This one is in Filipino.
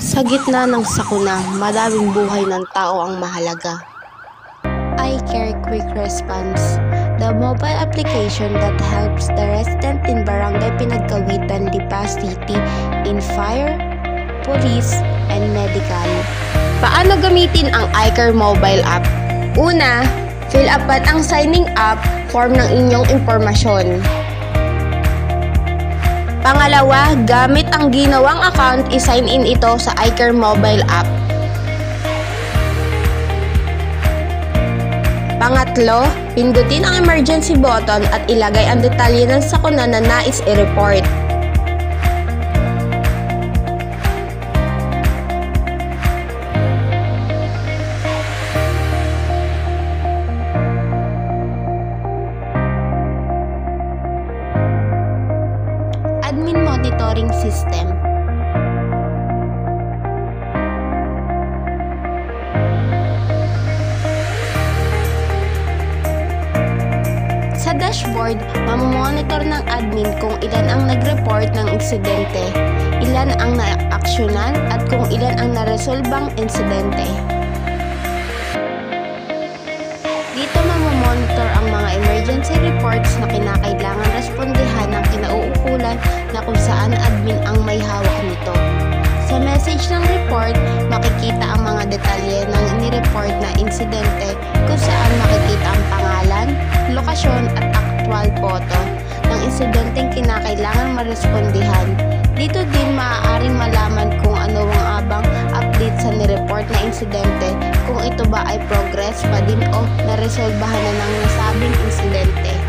Sa gitna ng sakuna, madaming buhay ng tao ang mahalaga. iCare Quick Response, the mobile application that helps the resident in Barangay Pinagkawitan, Lipa City in fire, police, and medical. Paano gamitin ang iCare mobile app? Una, fill upan ang signing up form ng inyong impormasyon. Pangalawa, gamit ang ginawang account, i-sign in ito sa iCare mobile app. Pangatlo, pindutin ang emergency button at ilagay ang detalye ng sakuna na nais i-report. Admin Monitoring System. Sa dashboard, mamomonitor ng admin kung ilan ang nag-report ng insidente, ilan ang na-aksyonan at kung ilan ang naresolbang insidente. Dito mamomonitor ang mga emergency reports na kinakailangan respondihan ng kinauukulan na kung saan admin ang may hawak nito. Sa message ng report, makikita ang mga detalye ng ni-report na insidente kung saan makikita ang pangalan, lokasyon at actual photo ng insidenteng kinakailangan marespondihan. Dito din maaaring malaman kung ano ang abang update sa ni-report na insidente, kung ito ba ay progress pa din o naresolbahan na ng nasabing insidente.